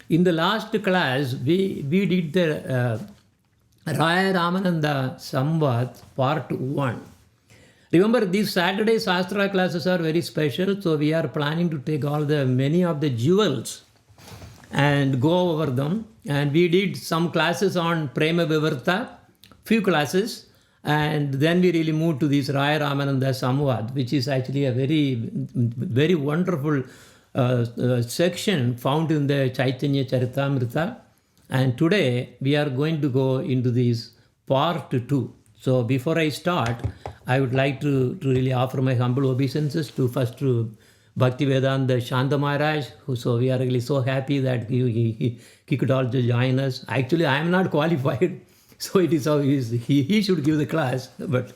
In the last class, we did the Raya Ramananda Samvad part 1. Remember, these Saturday Sastra classes are very special, so we are planning to take many of the jewels and go over them. And we did some classes on Prema Vivarta, few classes, and then we really moved to this Raya Ramananda Samvad, which is actually a very wonderful section found in the Chaitanya Charitamrita. And today we are going to go into this part 2. So before I start, I would like to really offer my humble obeisances to Bhaktivedanta Shanta Maharaj. So we are really so happy that he could also join us. Actually, I am not qualified, so it is how he should give the class. But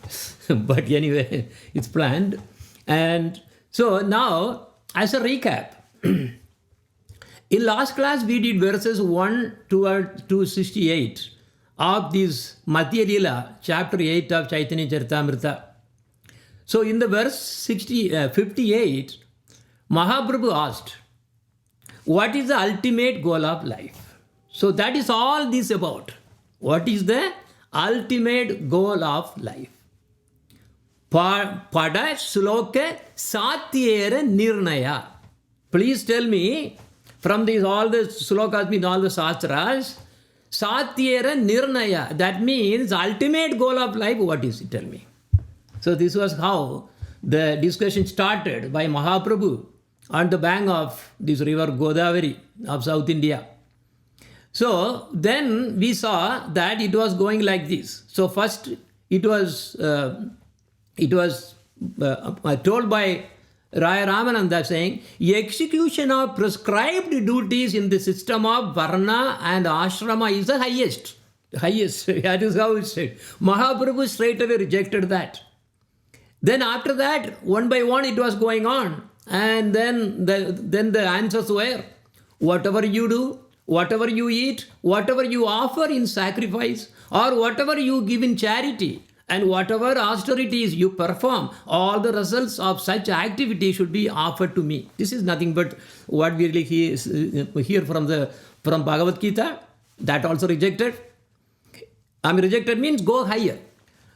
anyway, it's planned. And so now, as a recap, in last class we did verses 1 to 68 of this Madhya Lila, chapter 8 of Chaitanya Charitamrita. So in the verse 58, Mahaprabhu asked, what is the ultimate goal of life? So that is all this about. What is the ultimate goal of life? Pada Sloka Satyera Nirnaya. Please tell me, from all the slokas in all the Sastras, Satyera Nirnaya, that means ultimate goal of life, what is it? Tell me. So this was how the discussion started by Mahaprabhu on the bank of this river Godavari of South India. So then we saw that it was going like this. So first it was told by Raya Ramananda saying, execution of prescribed duties in the system of Varna and Ashrama is the highest. That is how it said. Mahaprabhu straight away rejected that. Then after that, one by one it was going on. And then the answers were, whatever you do, whatever you eat, whatever you offer in sacrifice, or whatever you give in charity, and whatever austerities you perform, all the results of such activity should be offered to me. This is nothing but what we really hear from Bhagavad Gita. That also rejected. Rejected means go higher.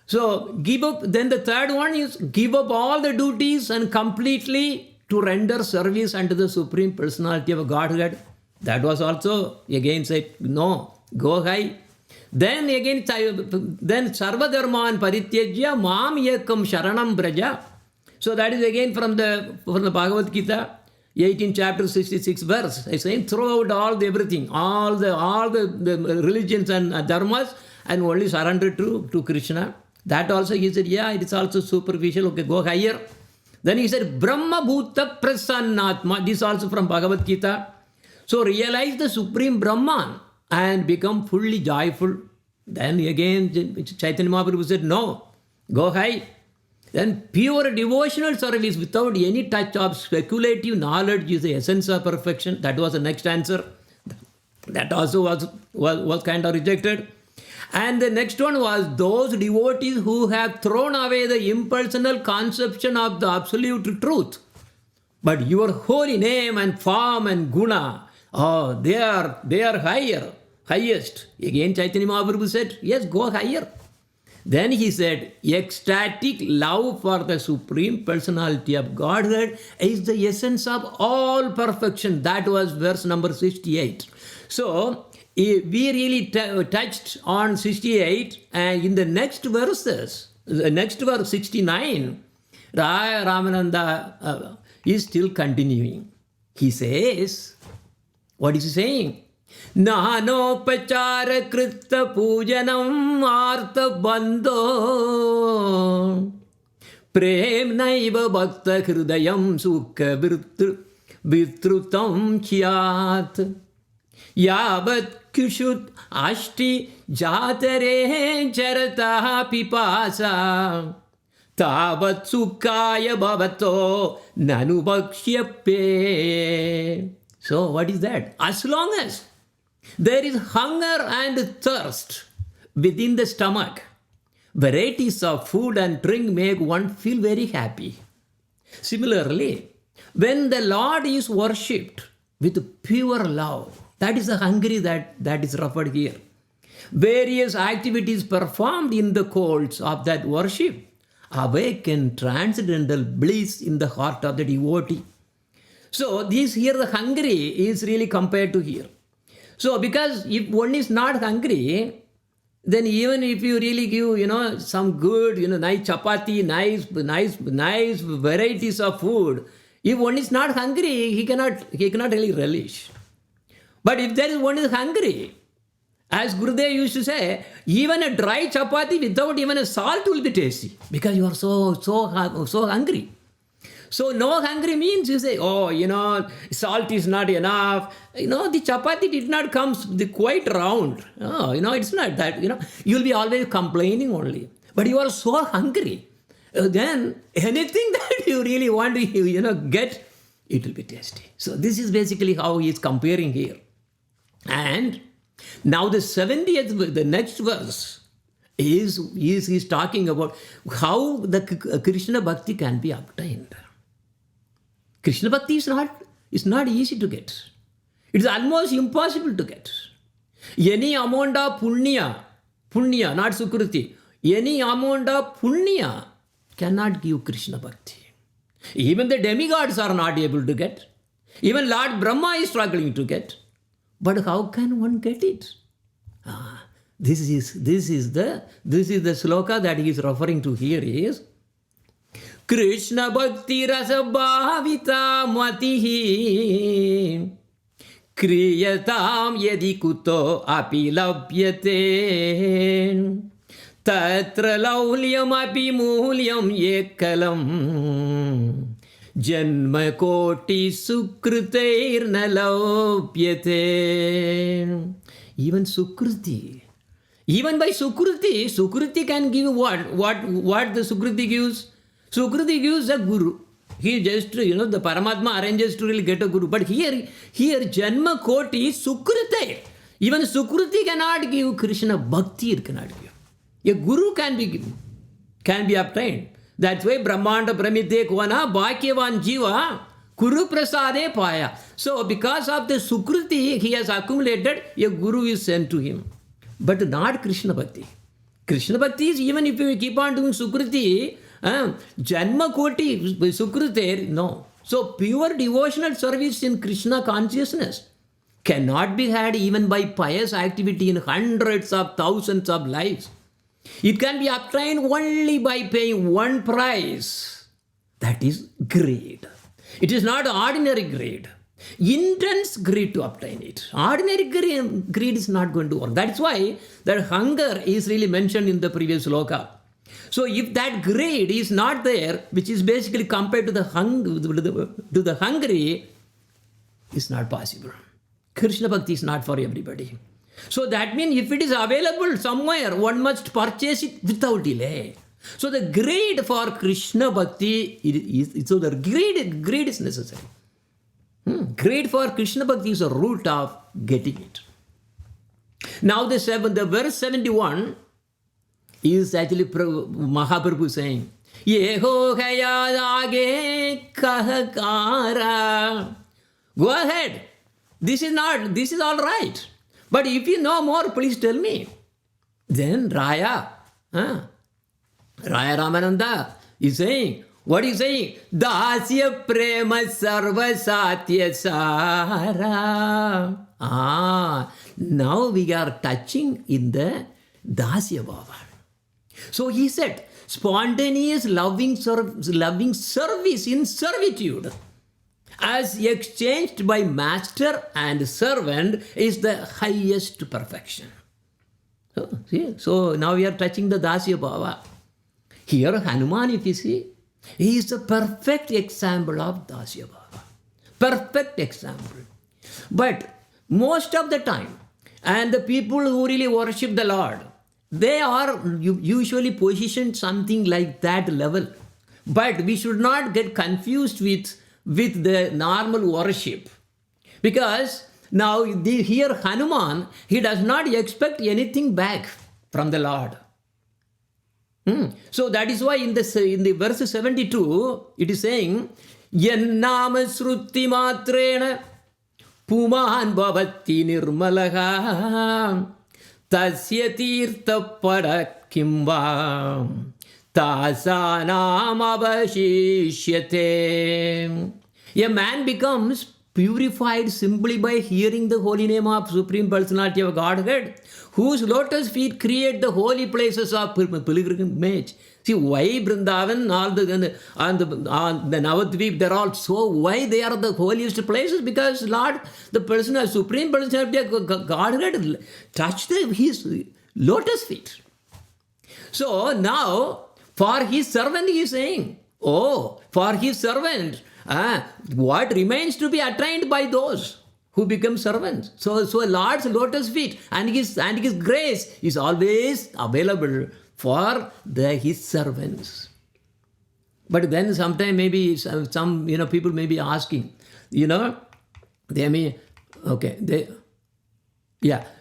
So give up. Then the third one is give up all the duties and completely to render service unto the Supreme Personality of Godhead. That was also again said, no, go high. Then again, then Sarva Dharman Parityajya Mam Yekam Sharanam Braja. So that is again from the Bhagavad Gita, 18 chapter 66 verse. I say throw out everything, all the religions and dharmas, and only surrender to Krishna. That also he said, yeah, it is also superficial. Okay, go higher. Then he said Brahma Bhuta Prasannatma. This also from Bhagavad Gita. So realize the Supreme Brahman and become fully joyful. Then again Chaitanya Mahaprabhu said, no, go high. Then pure devotional service without any touch of speculative knowledge is the essence of perfection. That was the next answer. That also was kind of rejected. And the next one was those devotees who have thrown away the impersonal conception of the absolute truth. But your holy name and form and guna, they are highest. Again Chaitanya Mahaprabhu said, yes, go higher. Then he said, ecstatic love for the Supreme Personality of Godhead is the essence of all perfection. That was verse number 68. So we really touched on 68, and in the next verses, the next verse 69, Raya Ramananda is still continuing. He says, what is he saying? Nanopachara krita pujanam artha bandho prem naiva bhakta hrudayam sukha vitrutam chyat yavat kushut ashti jatare charata pipasa tavat sukhaya bhavato nanubhakshyapye. So what is that? As long as there is hunger and thirst within the stomach, varieties of food and drink make one feel very happy. Similarly, when the Lord is worshipped with pure love, That is the hungry that is referred here. Various activities performed in the courts of that worship awaken transcendental bliss in the heart of the devotee. So this here, the hungry is really compared to here. So because if one is not hungry, then even if you really give, some good, nice chapati, nice varieties of food, if one is not hungry, he cannot really relish. But if there is one is hungry, as Gurudev used to say, even a dry chapati without even a salt will be tasty because you are so hungry. So no hungry means you say, salt is not enough. The chapati did not come quite round. Oh, it's not that, you'll be always complaining only. But you are so hungry. Then anything that you really want to, get, it will be tasty. So this is basically how he is comparing here. And now the 70th, the next verse is talking about how the Krishna Bhakti can be obtained. Krishna Bhakti is not easy to get. It is almost impossible to get. Any amount of punya, not Sukruti, any amount of punya cannot give Krishna Bhakti. Even the demigods are not able to get. Even Lord Brahma is struggling to get. But how can one get it? This is the sloka that he is referring to here is Krishna Bhakti Rasa Bhavita Matihi Kriyatam Yedi Kuto Api Labhyate Tatra Laulyam Api Mulyam Yekalam Janma Koti Sukritair Nalopyate. Even Sukruti. Even by Sukruti can give what? What the Sukruti gives? Sukruti gives a guru. He just, the Paramatma arranges to really get a guru. But here Janma Koti Sukritair. Even Sukruti cannot give Krishna Bhakti, it cannot give. A guru can be given, can be obtained. That's why Brahmanda Pramite Kvana Bhakyavan Jiva Kuru Prasade Paya. So because of the Sukruti he has accumulated, a guru is sent to him. But not Krishna Bhakti. Krishna Bhakti is even if you keep on doing Sukruti, Janma Koti Sukruti, no. So pure devotional service in Krishna consciousness cannot be had even by pious activity in hundreds of thousands of lives. It can be obtained only by paying one price. That is greed. It is not ordinary greed. Intense greed to obtain it. Ordinary greed is not going to work. That's why that hunger is really mentioned in the previous sloka. So if that greed is not there, which is basically compared to the hungry, it's not possible. Krishna Bhakti is not for everybody. So that means if it is available somewhere, one must purchase it without delay. So the greed for Krishna Bhakti, so the greed is necessary. Greed for Krishna Bhakti is a root of getting it. Now the verse 71 is actually Mahaprabhu saying, Yeho Hayadage Kahakara. Go ahead. This is all right. But if you know more, please tell me. Then Raya Ramananda is saying, what is saying? Dasya prema sarva satya sara. Now we are touching in the Dasya Bhava. So he said, spontaneous loving service in servitude as exchanged by master and servant is the highest perfection. So now we are touching the Dasya Bhava. Here Hanuman, if you see, he is a perfect example of Dasya Bhava. Perfect example. But most of the time, and the people who really worship the Lord, they are usually positioned something like that level. But we should not get confused with the normal worship. Because now here Hanuman, he does not expect anything back from the Lord. So that is why in the verse 72, it is saying, Yannama sruti matrena Puman bhavati nirmalaha tasya tirtha parakimva tasanam avashishyate. A man becomes purified simply by hearing the holy name of Supreme Personality of Godhead, whose lotus feet create the holy places of pilgrimage. See, why Vrindavan, all the Navadvip, they're all so, why they are the holiest places? Because Lord, the personal, Supreme Personality of Godhead touched his lotus feet. So now, for his servant, he is saying, oh, for his servant, what remains to be attained by those who become servants? So Lord's lotus feet and his grace is always available for his servants. But then sometime maybe some people may be asking, they may,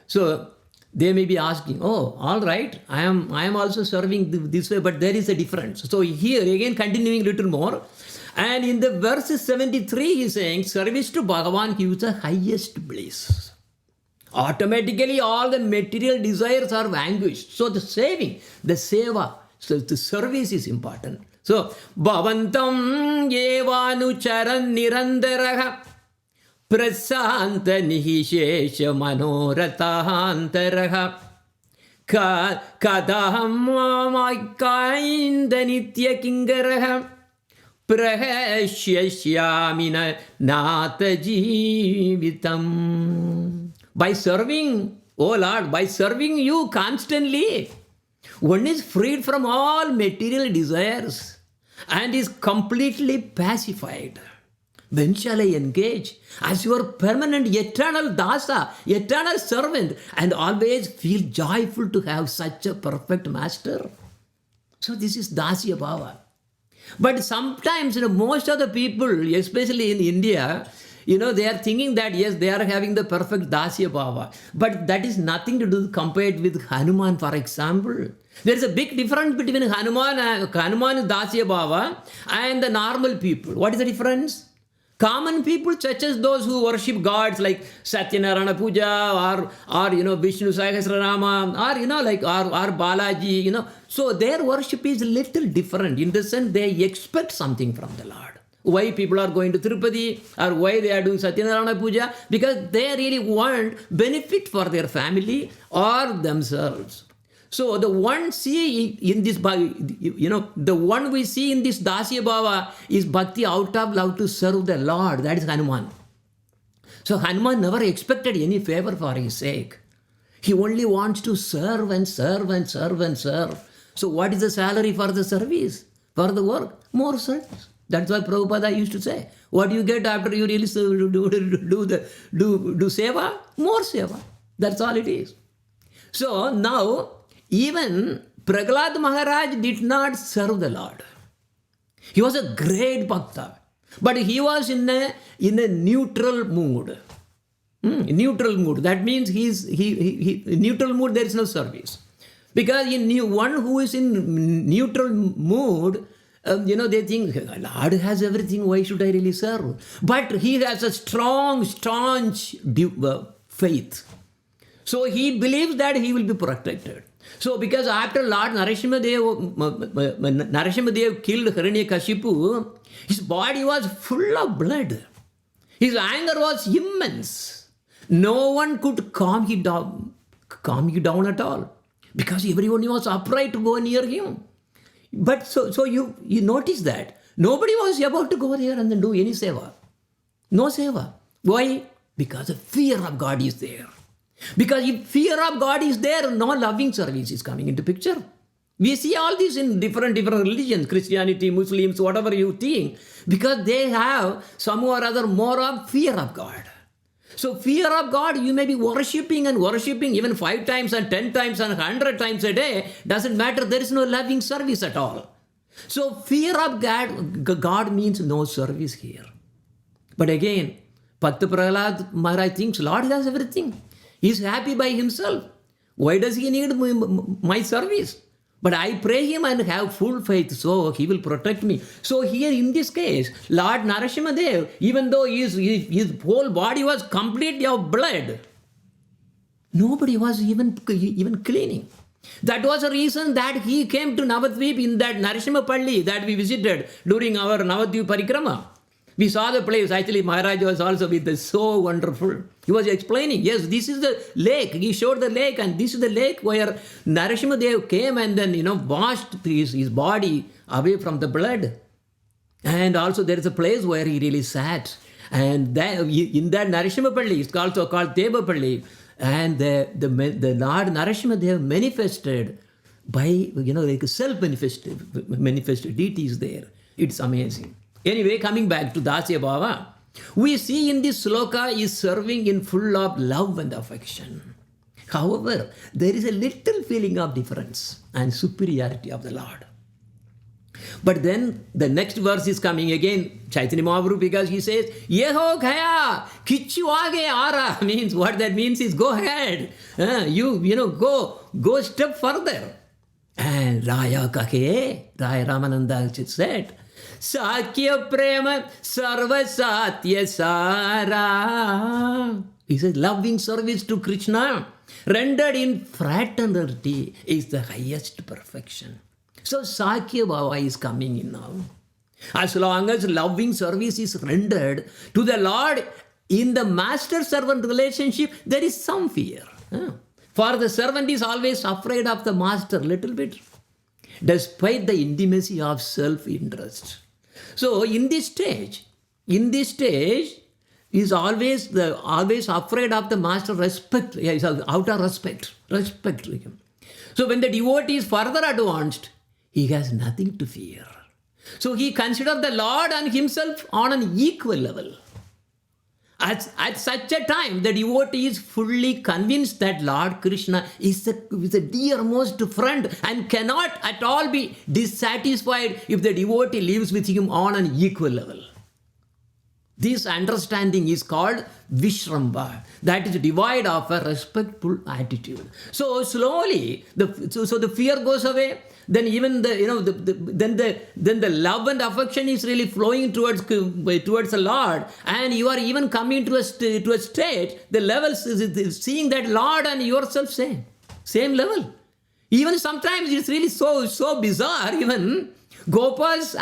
so they may be asking, oh, all right, I am also serving this way, but there is a difference. So here again, continuing a little more, and in the verse 73, he is saying, service to Bhagavan gives the highest bliss. Automatically all the material desires are vanquished. So the saving, the seva, so the service is important. So, Bhavantam Yevanu Charan Nirandaraha Prasanta Nihishesha Manoratahantaraha Kadaham Mamaikainda Nitya Kingaraha Prahashyamina Nata Jivitam. By serving, oh Lord, by serving you constantly, one is freed from all material desires and is completely pacified. When shall I engage as your permanent eternal dasa, eternal servant, and always feel joyful to have such a perfect master? So this is Dasya Bhava. But sometimes, most of the people, especially in India, they are thinking that, yes, they are having the perfect Dasya Bhava. But that is nothing to do compared with Hanuman, for example. There is a big difference between Hanuman Dasya Bhava and the normal people. What is the difference? Common people such as those who worship gods like Satyanarayana Puja or Vishnu Sahasranama or Balaji, So their worship is a little different. In the sense, they expect something from the Lord. Why people are going to Tirupati or why they are doing Satyanarayana Puja? Because they really want benefit for their family or themselves. So the one see in this, the one we see in this Dasya Bhava is bhakti out of love to serve the Lord. That is Hanuman. So Hanuman never expected any favor for his sake. He only wants to serve and serve and serve and serve. So what is the salary for the service, for the work? More service. That's what Prabhupada used to say. What do you get after you really do seva? More seva. That's all it is. So now, even Prahlad Maharaj did not serve the Lord. He was a great bhakta, but he was in a neutral mood. Neutral mood. That means he neutral mood. There is no service, because one who is in neutral mood, they think Lord has everything. Why should I really serve? But he has a strong, staunch faith. So he believes that he will be protected. So because after Lord Narasimhadev killed Hiranyakashipu, his body was full of blood. His anger was immense. No one could calm him down at all, because everyone was upright to go near him. But so you notice that nobody was about to go there and then do any seva. No seva. Why? Because the fear of God is there. Because if fear of God is there, no loving service is coming into picture. We see all this in different religions, Christianity, Muslims, whatever you think, because they have some or other more of fear of God. So fear of God, you may be worshipping even 5 times and 10 times and 100 times a day, doesn't matter. There is no loving service at all. So fear of God means no service here. But again, Bhakta Prahlad Maharaj thinks Lord has everything. He is happy by himself. Why does he need my service? But I pray him and have full faith, so he will protect me. So here in this case, Lord Narasimhadev, even though his whole body was completely of blood, nobody was even cleaning. That was the reason that he came to Navadvip in that Narasimhapalli that we visited during our Navadvip Parikrama. We saw the place. Actually, Maharaj was also with us. So wonderful. He was explaining, yes, this is the lake. He showed the lake, and this is the lake where Narasimhadev came and then, washed his body away from the blood. And also there is a place where he really sat. And that, in that Narasimhapalli, it's also called Tebapalli. And the Lord Narasimhadev manifested by, like self-manifested deities there. It's amazing. Anyway, coming back to Dasya Bhava, we see in this sloka is serving in full of love and affection. However, there is a little feeling of difference and superiority of the Lord. But then the next verse is coming again, Chaitanya Mahaprabhu, because he says, Yeho Khaya, Kichu Age Ara, means what that means is go ahead. Go step further. And Raya Kahe, Raya Ramananda said, Sakya Prema Sarva Satya Sara. He says, loving service to Krishna, rendered in fraternity, is the highest perfection. So Sakya Bhava is coming in now. As long as loving service is rendered to the Lord in the master-servant relationship, there is some fear. For the servant is always afraid of the master, little bit, despite the intimacy of self-interest. So in this stage, is always afraid of the master, respect, is out of respect. So when the devotee is further advanced, he has nothing to fear. So he considers the Lord and himself on an equal level. At such a time, the devotee is fully convinced that Lord Krishna is the dearmost friend and cannot at all be dissatisfied if the devotee lives with him on an equal level. This understanding is called Vishramba, that is devoid of a respectful attitude. So slowly, the fear goes away. Then even the love and affection is really flowing towards the Lord, and you are even coming to a state. The levels is seeing that Lord and yourself same level. Even sometimes it's really so bizarre. Even Gopas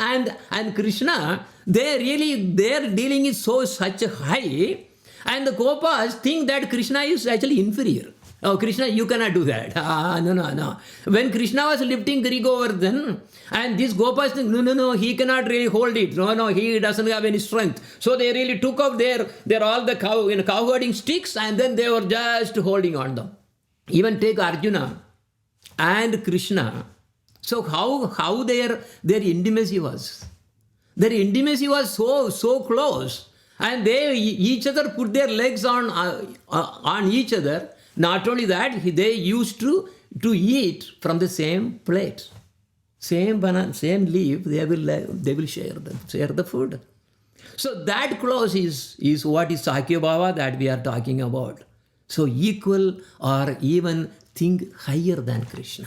and Krishna, their dealing is such a high, and the Gopas think that Krishna is actually inferior. Oh, Krishna, you cannot do that. No. When Krishna was lifting Giri Govardhan, and these Gopas think, no, he cannot really hold it. No, he doesn't have any strength. So they really took up their all the cow herding sticks, and then they were just holding on them. Even take Arjuna and Krishna. So how their intimacy was? Their intimacy was so close, and they each other put their legs on each other. Not only that, they used to eat from the same plate, same banana, same leaf. They will share the food. So that close is what is Sakya Bhava that we are talking about. So equal or even think higher than Krishna.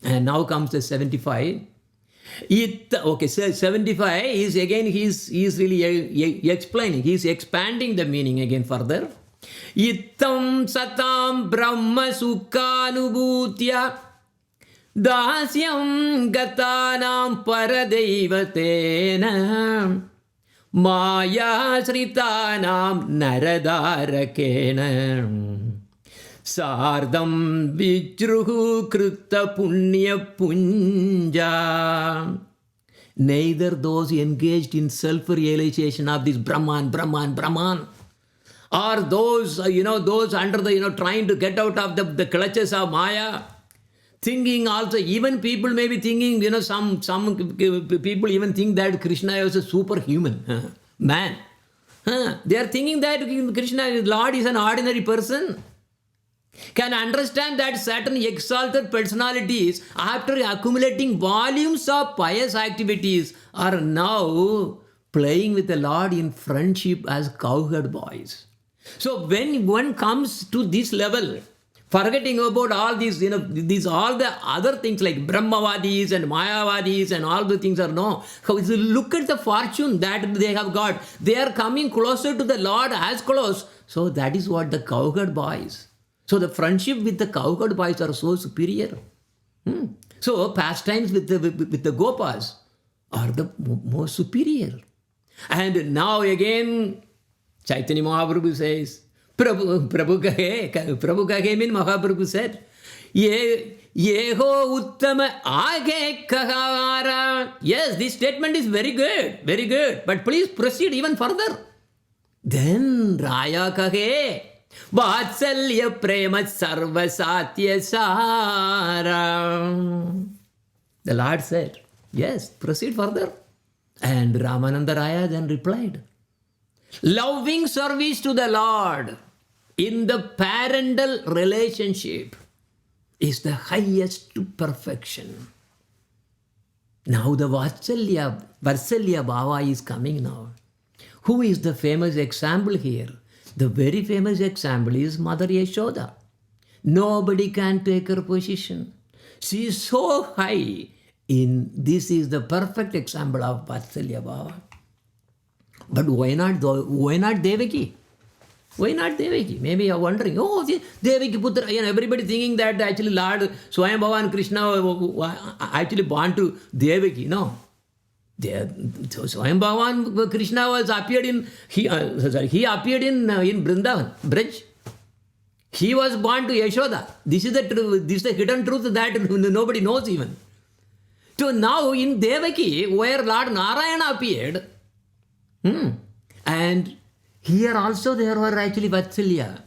And now comes the 75. So 75 is again he's really explaining. He's expanding the meaning again further. Ittam satam brahma sukhanubhutya dasyam gatanam paradeivatena maya sritanam naradarakena sardam vijruhu krita punya punja. Neither those engaged in self-realization of this Brahman, or those under the, trying to get out of the clutches of Maya, thinking also, even people may be thinking, some people even think that Krishna is a superhuman man. They are thinking that Krishna, Lord, is an ordinary person. Can understand that certain exalted personalities, after accumulating volumes of pious activities, are now playing with the Lord in friendship as cowherd boys. So when one comes to this level, Forgetting about all these, these all the other things like Brahmavadis and Mayavadis and all the things are no. Look at the fortune that they have got. They are coming closer to the Lord as close. So that is what the cowherd boys. So the friendship with the cowherd boys are so superior. So pastimes with the Gopas are the more superior. And now again, Chaitanya Mahaprabhu says, Prabhu kahe means Mahaprabhu said, Yeho uttama aage kahara. Yes, this statement is very good, very good. But please proceed even further. Then Raya kahe, Vatsalya prema sarva satya sara. The Lord said, yes, proceed further. And Ramananda Raya then replied, loving service to the Lord in the parental relationship is the highest perfection. Now the Vatsalya Bhava is coming now. Who is the famous example here? The very famous example is Mother Yashoda. Nobody can take her position. She is so high. This is the perfect example of Vatsalya Bhava. But why not Devaki? Why not Devaki? Maybe you are wondering, Devaki Putra, everybody thinking that actually Lord Swayambhava and Krishna actually born to Devaki. No. Swayambhava and Krishna was appeared in, he appeared in Vrindavan, Braj. He was born to Yashoda. This is the hidden truth that nobody knows even. So now in Devaki, where Lord Narayana appeared, and here also there were actually Vatsalya.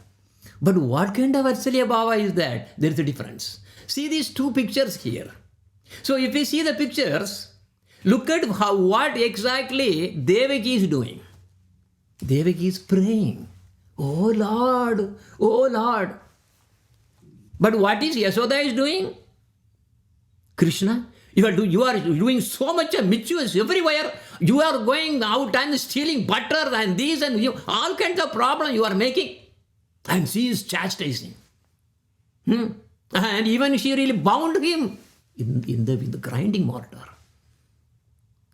But what kind of Vatsalya Bhava is that? There is a difference. See these two pictures here. So if you see the pictures, look at what exactly Devaki is doing. Devaki is praying. Oh Lord, oh Lord. But what is Yashoda is doing? Krishna, you are doing so much mischievous everywhere. You are going out and stealing butter and these and all kinds of problems you are making. And she is chastising. And even she really bound him in the grinding mortar.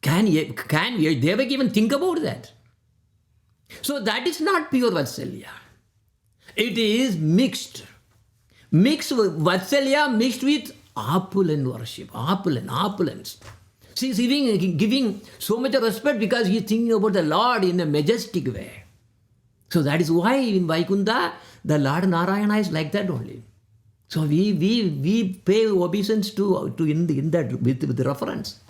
Can Devaki even think about that? So that is not pure Vatsalya. It is mixed. Mixed with Vatsalya mixed with opulent worship, opulence. She is giving so much respect because he is thinking about the Lord in a majestic way. So that is why in Vaikunta, the Lord Narayana is like that only. So we pay obeisance to in that with reference.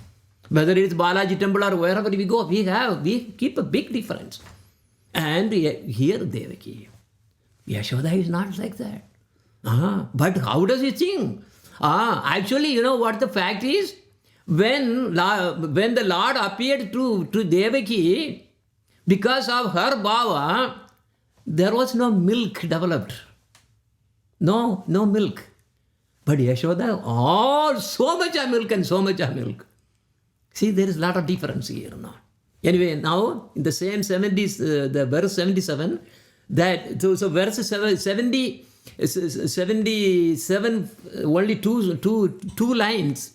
Whether it is Balaji temple or wherever we go, we keep a big difference. And here Devaki, Yashoda is not like that. But how does he think? Actually, you know what the fact is? When the Lord appeared to Devaki, because of her bhava, there was no milk developed. No milk. But Yashoda, so much of milk and so much of milk. See, there is a lot of difference here now. Anyway, now in the same 70s, the verse 77, so verse 77, only two lines.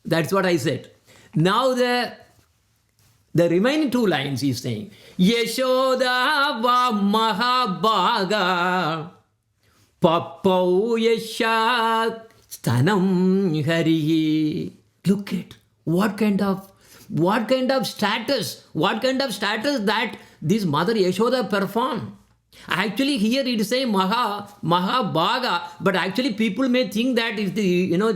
That's what I said. Now the remaining two lines he's saying, Yashoda va mahabhaga pappau yasha stanam hari. Look at what kind of status that this Mother Yashoda performed. Actually, here it is saying Mahabhaga, but actually people may think that if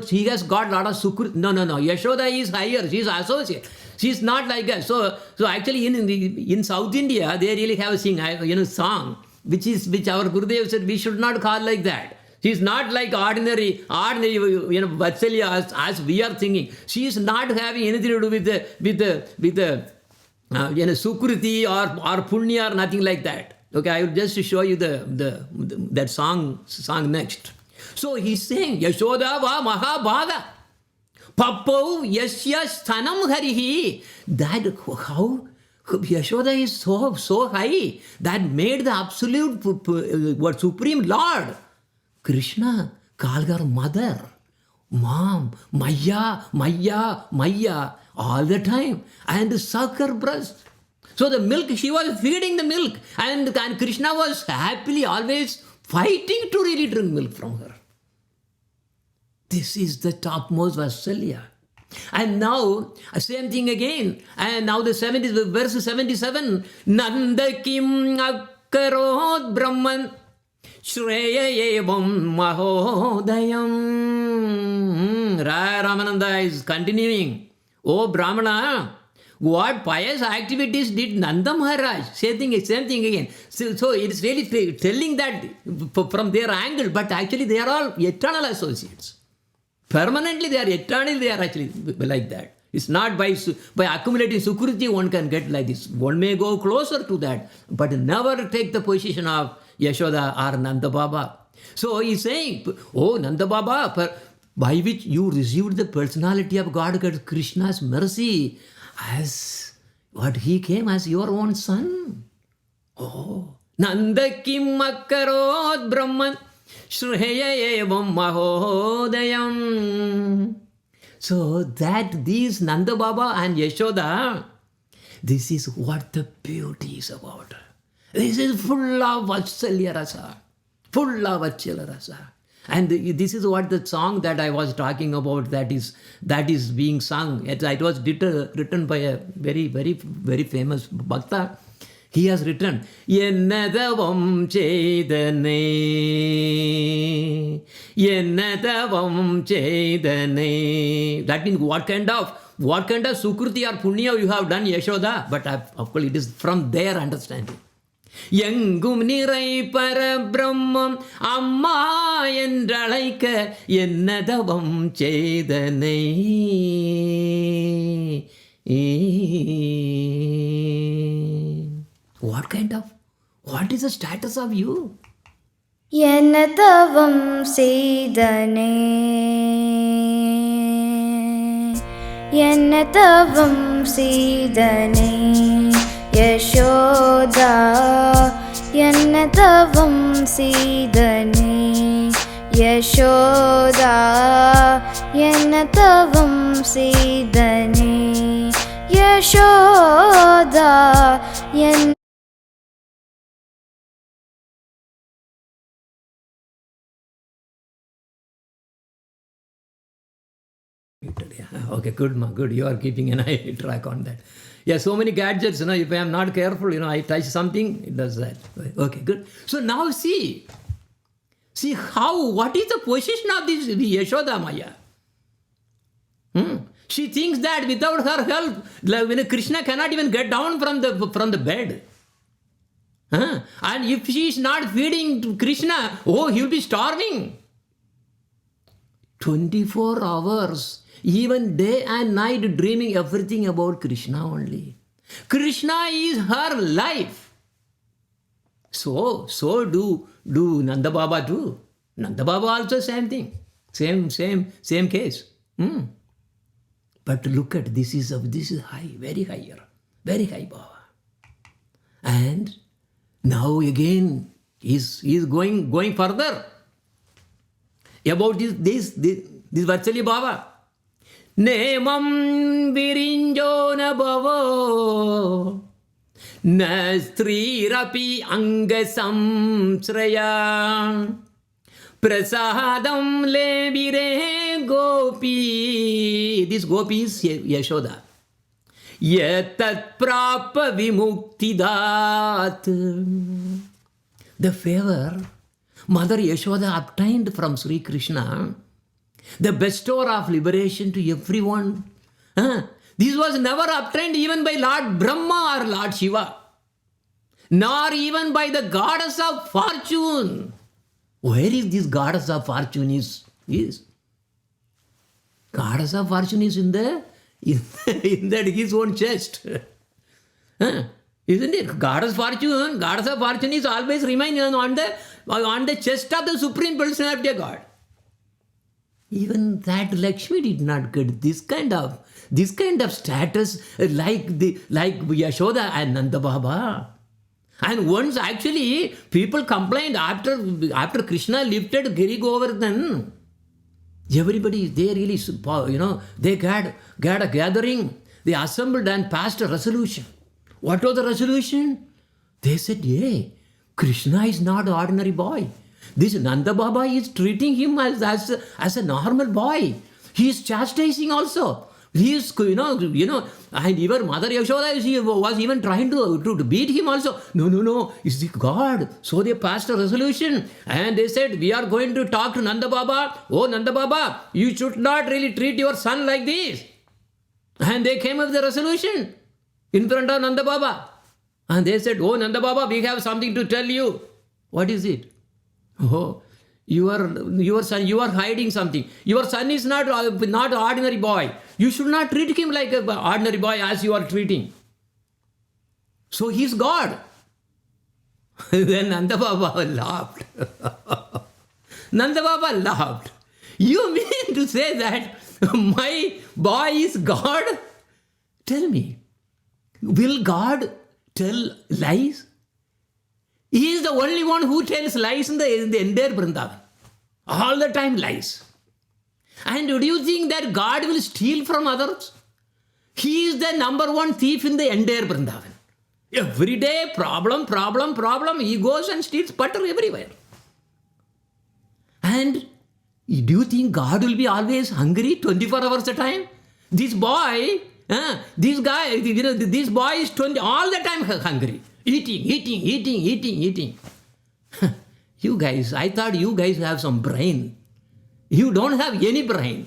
she has got a lot of sukrit. No. Yashoda is higher. She is associate. She is not like us. So actually in South India they really have a song which our Gurudev said we should not call like that. She is not like ordinary Vatsalya as we are thinking. She is not having anything to do with the Sukriti or Punya or nothing like that. Okay, I will just show you that song next. So he's saying Yashoda va mahabhaga pappau yasya sthanam harihi. That how Yashoda is so high that made the absolute supreme Lord Krishna called her mother, mom, Maya, all the time, and suck her breast. So the milk, she was feeding the milk, and Krishna was happily always fighting to really drink milk from her. This is the topmost Vatsalya. And now, same thing again. And now the 70s, verse 77. Nanda kim akkarot brahman shreya evam mahodayam. Raya Ramananda is continuing. Oh Brahmana, what pious activities did Nanda Maharaj? Same thing again. So it's really telling that from their angle, but actually they are all eternal associates. Permanently they are eternally, they are actually like that. It's not by accumulating sukriti one can get like this. One may go closer to that, but never take the position of Yashoda or Nanda Baba. So he's saying, oh Nanda Baba, by which you received the personality of God, Krishna's mercy, as what he came as your own son. Oh, Nanda kim akkarot brahman shreya evam mahodayam. So that these Nanda Baba and Yashoda, this is what the beauty is about. This is full of Vatsalya Rasa. Full of Vatsalya Rasa. And this is what the song that I was talking about that is being sung. It was written by a very, very, very famous Bhakta. He has written, Yennadavam Chedane. Yennadavam Chedane. That means what kind of Sukruti or Punya you have done, Yashoda? But of course it is from their understanding. எங்கும் நிறை பரபிரம்மம் அம்மா என்றழைக்க என்னதவம் செய்தனை. What is the status of you? என்னதவம் செய்தனை, என்னதவம் செய்தனை Yashoda, என்னதவம் செய்தனை Yashoda, என்னதவம் செய்தனை Yashoda. Okay, good. You are keeping an eye track on that. Yeah, so many gadgets, if I am not careful, I touch something, it does that. Okay, good. So now see what is the position of this Yashoda Maya? She thinks that without her help, Krishna cannot even get down from the bed. And if she is not feeding Krishna, he will be starving. 24 hours, even day and night, dreaming everything about Krishna only. Krishna is her life. So do Nanda Baba too. Nanda Baba also same thing. Same case. But look at this is high, very higher, very high Baba. And now again he's going further about this Vatsalya Baba. Nemam virinjo na bhavo na strirapi anga samsraya prasadam lebire gopi. This gopi is Yashoda. Yatat prapa vimuktidat. The favor Mother Yashoda obtained from Sri Krishna, the bestower of liberation to everyone. This was never obtained even by Lord Brahma or Lord Shiva, nor even by the goddess of fortune. Where is this goddess of fortune is? Goddess of fortune is in that his own chest. Isn't it? Goddess of fortune is always remaining on the chest of the Supreme Personality of God. Even that Lakshmi did not get this kind of status like Yashoda and Nanda Baba. And once actually people complained after Krishna lifted Giri Govardhan, everybody, they really, they had a gathering, they assembled and passed a resolution. What was the resolution? They said, hey, Krishna is not an ordinary boy. This Nanda Baba is treating him as a normal boy. He is chastising also. He is, and even Mother Yashoda, she was even trying to beat him also. No, it's the God. So they passed a resolution and they said, we are going to talk to Nanda Baba. Oh, Nanda Baba, you should not really treat your son like this. And they came up with a resolution in front of Nanda Baba. And they said, oh, Nanda Baba, we have something to tell you. What is it? Oh, your son, you are hiding something. Your son is not an ordinary boy. You should not treat him like an ordinary boy as you are treating. So he is God. Then Nanda Baba laughed. Nanda Baba laughed. You mean to say that my boy is God? Tell me, will God tell lies? He is the only one who tells lies in the entire Vrindavan. All the time lies. And do you think that God will steal from others? He is the number one thief in the entire Vrindavan. Every day, problem. He goes and steals butter everywhere. And do you think God will be always hungry 24 hours a time? This boy, this boy is all the time hungry. Eating. You guys, I thought you guys have some brain. You don't have any brain.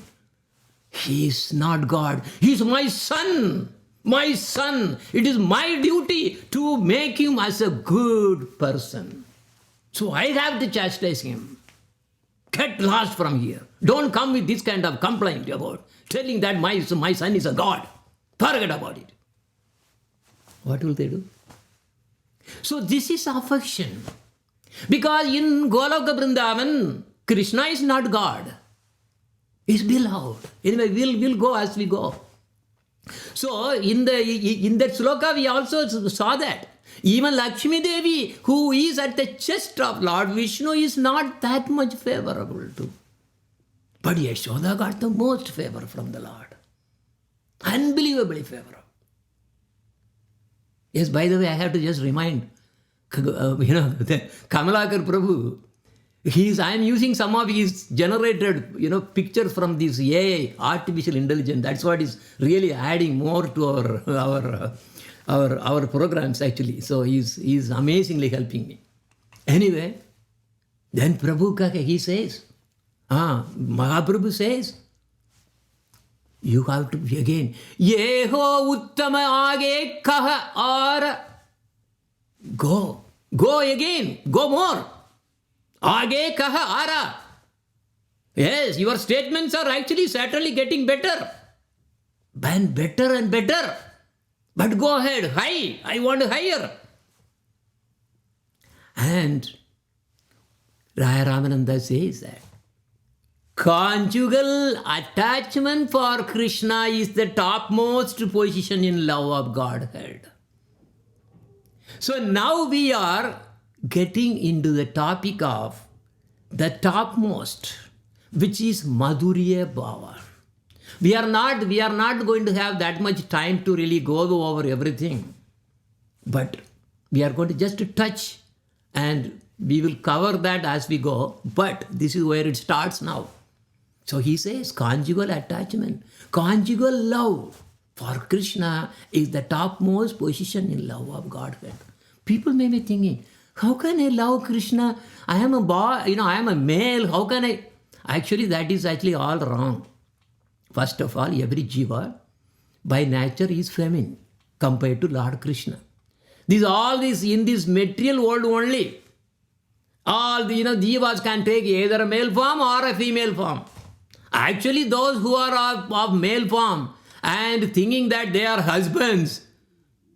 He is not God. He is my son. My son. It is my duty to make him as a good person. So I have to chastise him. Get lost from here. Don't come with this kind of complaint about telling that my son is a God. Forget about it. What will they do? So this is affection. Because in Goloka Vrindavan, Krishna is not God. He is beloved. Anyway, we'll go as we go. So in that sloka we also saw that. Even Lakshmi Devi, who is at the chest of Lord Vishnu, is not that much favorable to. But Yashoda got the most favor from the Lord. Unbelievably favorable. Yes, by the way, I have to just remind, the Kamalakar Prabhu, I am using some of his generated, pictures from this AI, artificial intelligence. That's what is really adding more to our programs actually. So he's amazingly helping me. Anyway, then Prabhu, he says, Mahaprabhu says, you have to again, Yeho Uttama Age Kaha or go again, go more. Age Kaha Ara. Yes, your statements are actually certainly getting better. And better. But go ahead, high. I want higher. And Raya Ramananda says that conjugal attachment for Krishna is the topmost position in love of Godhead. So now we are getting into the topic of the topmost, which is Madhurya Bhava. We are not going to have that much time to really go over everything. But we are going to just touch and we will cover that as we go. But this is where it starts now. So he says conjugal attachment, conjugal love for Krishna is the topmost position in love of Godhead. People may be thinking, how can I love Krishna? I am a boy, I am a male. How can I? Actually, that is actually all wrong. First of all, every jiva by nature is feminine compared to Lord Krishna. All this in this material world only. All the jivas can take either a male form or a female form. Actually, those who are of male form and thinking that they are husbands,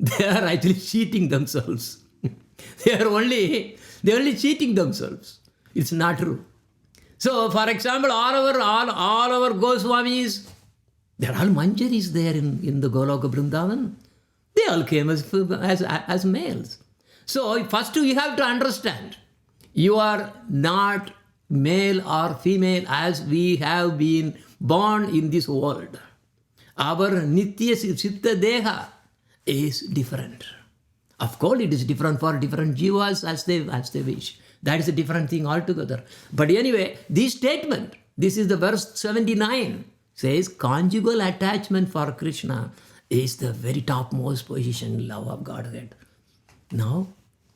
they are actually cheating themselves. They are only cheating themselves. It's not true. So, for example, all our Goswamis, they are all Manjaris there in the Goloka Vrindavan. They all came as males. So first you have to understand, you are not male or female as we have been born in this world. Our Nitya Siddha Deha is different. Of course, it is different for different jivas as they wish. That is a different thing altogether. But anyway, this statement, this is the verse 79, says conjugal attachment for Krishna is the very topmost position in love of Godhead. Now,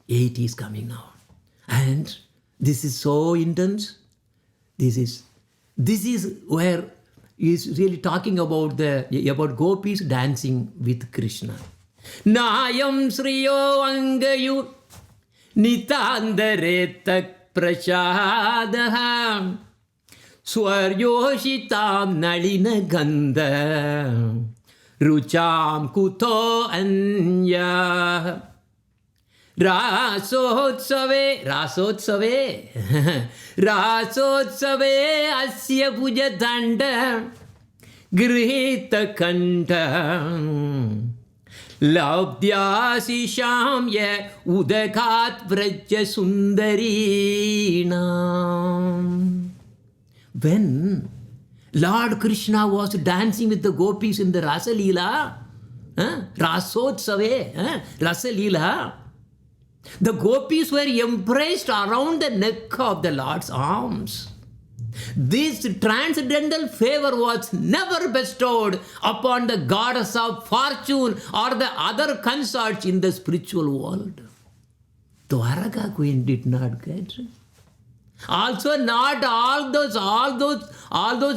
8 is coming now. And this is so intense. This is where he is really talking about gopis dancing with Krishna. Nayam Sriyo Angayu Nitandaretak Prashadaham Swaryoshitam Nalina Gandha Rucham Kuto Anya Rasotsave Asya Pujatanda Grihita Kanta Labdhyasisham ye udakat vraja sundarina. When Lord Krishna was dancing with the gopis in the Rasa Leela, Rasotsave, Rasa Leela, the gopis were embraced around the neck of the Lord's arms. This transcendental favor was never bestowed upon the goddess of fortune or the other consorts in the spiritual world. Dwaraka queen did not get. Also, not all those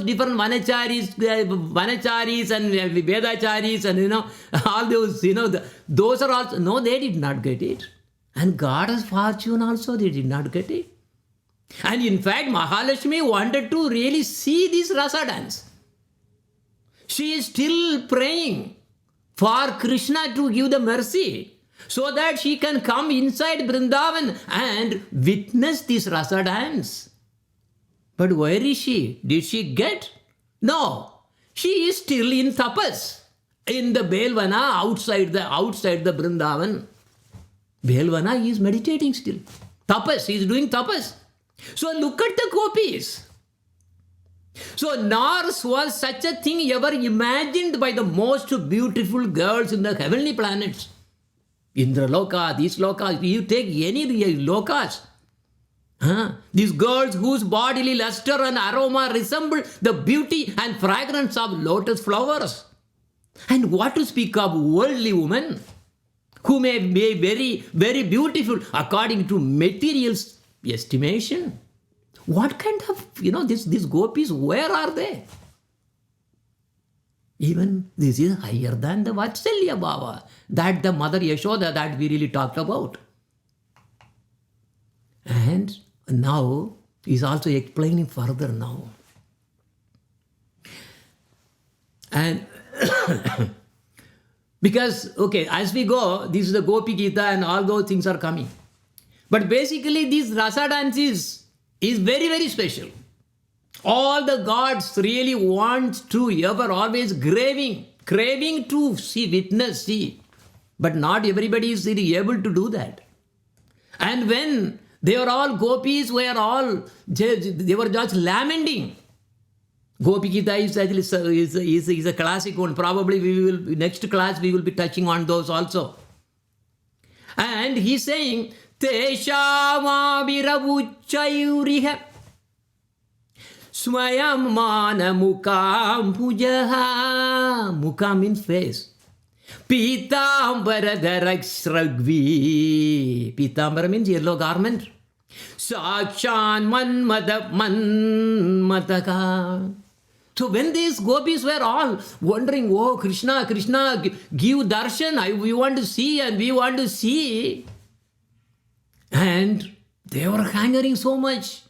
different vanacharis and vedacharis and all those those are also no, they did not get it. And goddess fortune also they did not get it. And in fact, Mahalakshmi wanted to really see this rasa dance. She is still praying for Krishna to give the mercy so that she can come inside Vrindavan and witness this rasa dance. But where is she? Did she get? No. She is still in tapas in the Belvana outside the Vrindavan. Belvana is meditating still. Tapas, he is doing tapas. So look at the gopis. So nor was such a thing ever imagined by the most beautiful girls in the heavenly planets. Indraloka, these lokas, you take any lokas. These girls whose bodily luster and aroma resemble the beauty and fragrance of lotus flowers. And what to speak of worldly women who may be very, very beautiful according to material estimation. What kind of, these gopis, where are they? Even this is higher than the Vatsalya Bhava, that the mother Yashoda that we really talked about. And now he's also explaining further now. And because, as we go, this is the Gopi Gita and all those things are coming. But basically this rasa dance is very, very special. All the gods really want to ever always craving to see. But not everybody is really able to do that. And when they were all gopis, they were just lamenting. Gopi Gita is a classic one. Probably next class we will be touching on those also. And he's saying, Teshamavirabhuchayuriha Swayam mana mukam pujaha. Mukam means face. Pitambara Pitambara means yellow garment. Sakshan manmataka. So when these gopis were all wondering, oh Krishna, give darshan, we want to see and we want to see. And they were hungering so much.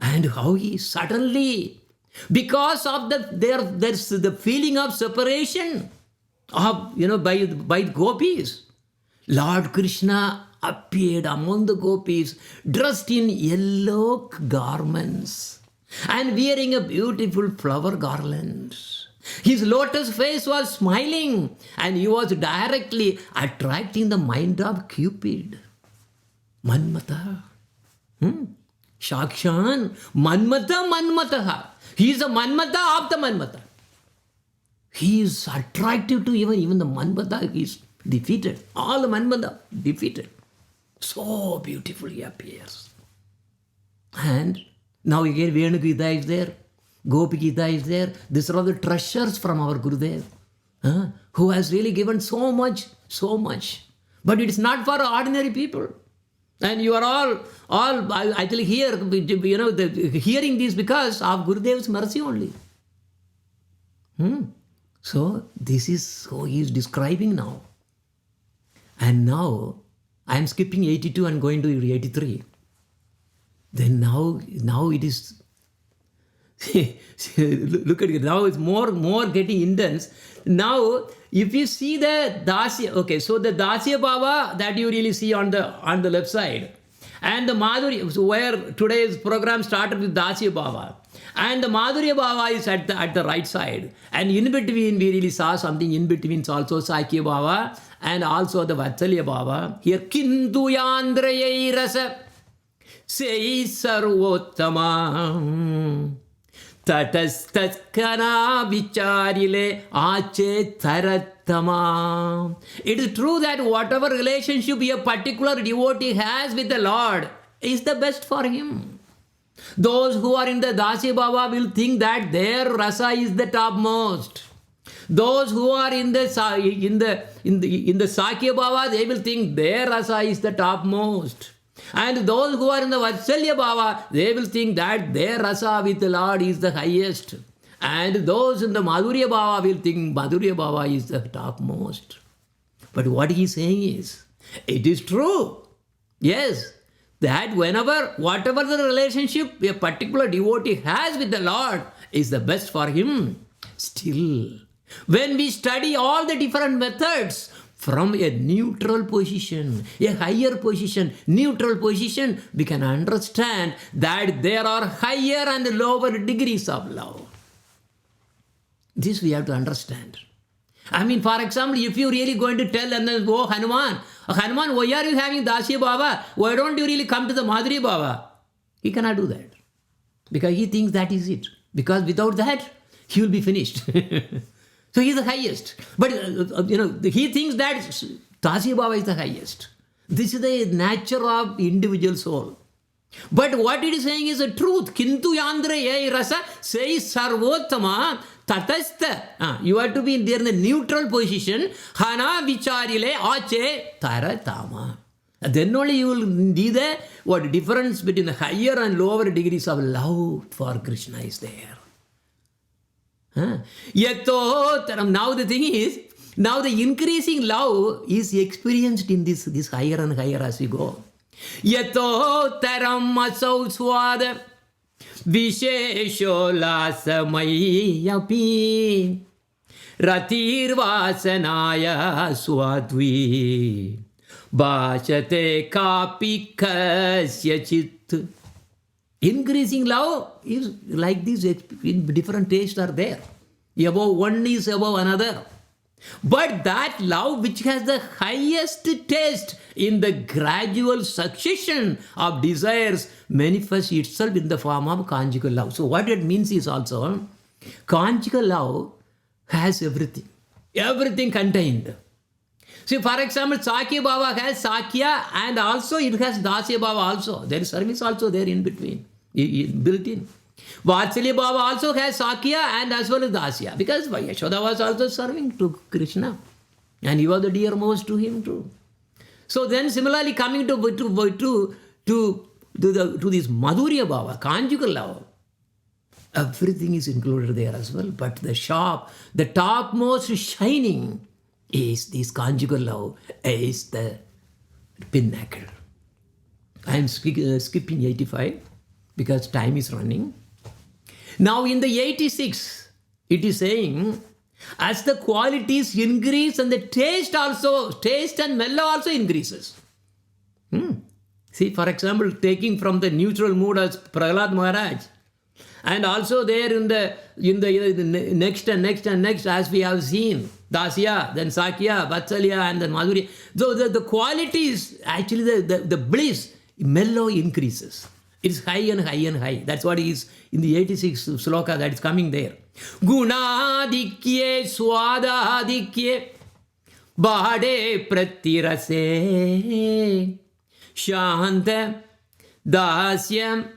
And how he suddenly, because of there's the feeling of separation of, by gopis, Lord Krishna appeared among the gopis dressed in yellow garments and wearing a beautiful flower garland. His lotus face was smiling and he was directly attracting the mind of Cupid. Manmata. Shakshan Manmata. He is the Manmata of the Manmata. He is attractive to even the Manmata. He is defeated. All the Manmata defeated. So beautifully he appears. And now again Venu Gita is there. Gopi Gita is there. These are all the treasures from our Gurudev, who has really given so much. But it is not for ordinary people. And you are all actually here, hearing this because of Gurudev's mercy only. So this is how he is describing now. And now I am skipping 82 and going to 83. Then now it is, look at it, now it's more getting intense. Now, if you see the Dasya, okay, so the Dasya Bhava that you really see on the left side, and the Madhurya, so where today's program started with Dasya Bhava, and the Madhurya Bhava is at the right side, and in between we really saw something in between, it's also Sakya Bhava, and also the Vatsalya Bhava. Here, Kintu Yandrayai Rasa Sei Sarvottama Tatastaskana Vicharile Ache Tarattama. It is true that whatever relationship a particular devotee has with the Lord is the best for him. Those who are in the Dasya Bhava will think that their rasa is the topmost. Those who are in the Sakya Bhava, they will think their rasa is the topmost. And those who are in the Vatsalya Bhava, they will think that their rasa with the Lord is the highest. And those in the Madhurya Bhava will think Madhurya Bhava is the topmost. But what he is saying is, it is true. Yes, that whatever the relationship a particular devotee has with the Lord is the best for him. Still, when we study all the different methods, from a neutral position, a higher position, neutral position, we can understand that there are higher and lower degrees of love. This we have to understand. I mean, for example, if you're really going to tell and then, oh, Hanuman, why are you having Dasya Bhava? Why don't you really come to the Madhurya Bhava? He cannot do that. Because he thinks that is it. Because without that, he will be finished. So he is the highest. But, he thinks that Dasya Bhava is the highest. This is the nature of individual soul. But what it is saying is the truth. Kintu yandra yai rasa sei sarvottama tatastha. You have to be there in the neutral position. Hana vicharile ache taratama. Then only you will see the difference between the higher and lower degrees of love for Krishna is there. Now the thing is, now the increasing love is experienced in this higher and higher as we go. Yato taram asau swada vishesho lasamayapi ratir vasanaya swadvi bhashate kapi kasya chit. Increasing love is like this, different tastes are there. Above one is above another. But that love which has the highest taste in the gradual succession of desires manifests itself in the form of conjugal love. So what it means is also, conjugal love has everything contained. See, for example, Sakya Bhava has Sakya and also it has Dasya Bhava also. There is service also there in between, built in. Vatsalya Bhava also has Sakya and as well as Dasya, because Yashoda was also serving to Krishna and he was the dearmost to him too. So then similarly coming to this Madhurya Bhava, conjugal love, everything is included there as well. But the topmost shining is this conjugal love, is the pinnacle. I am skipping 85 because time is running. Now in the 86, it is saying, as the qualities increase and the taste and mellow also increases. See, for example, taking from the neutral mood as Prahlad Maharaj, and also there in the next as we have seen, Dasya, then Sakya, Vatsalya, and then Madhurya. So the qualities, actually the bliss, mellow increases. It's high and high and high. That's what is in the 86th sloka that is coming there. Gunadikye swadadikye bhade pratirase shanta dasyam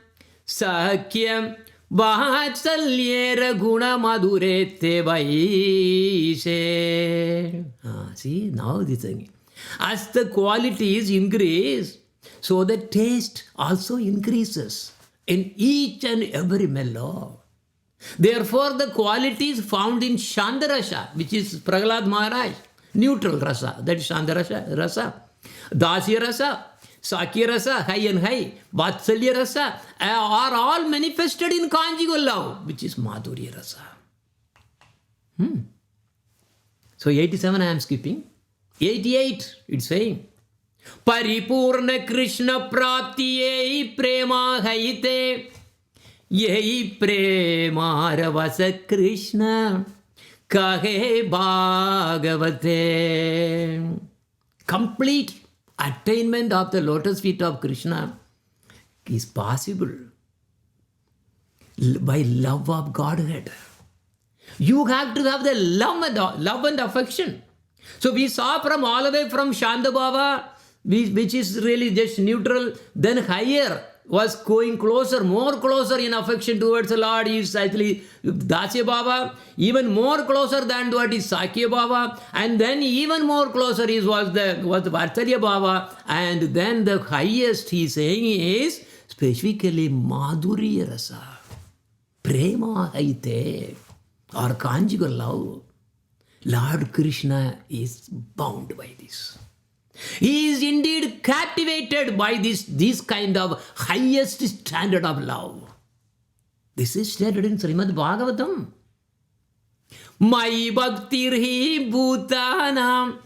sakyam Vatsalyera guna madhure vaise. See, now this thing. As the qualities increase, so the taste also increases in each and every mellow. Therefore, the qualities found in Shandarasa, which is Prahlad Maharaj, neutral rasa, that is Shandarasa rasa, Dasya rasa, Sakya rasa, high and high, Vatsalya rasa, are all manifested in conjugal love, which is Madhurya rasa. So 87 I am skipping. 88 it's saying, Paripurna Krishna Prapti Yehi Prema Haite Yehi Prema Ravasa Krishna Kahe Bhagavate. Complete attainment of the lotus feet of Krishna is possible by love of Godhead. You have to have the love and affection. So we saw from all the way from Shandabhava, which is really just neutral, then higher was going closer, more closer in affection towards the Lord is actually Dasya Bhava, even more closer than what is Sakya Bhava, and then even more closer was the Vatsalya Bhava, and then the highest he is saying is specifically Madhurya Rasa, Prema Haite, or conjugal love. Lord Krishna is bound by this. He is indeed captivated by this kind of highest standard of love. This is stated in Srimad Bhagavatam. Mai bhaktir hi bhutanam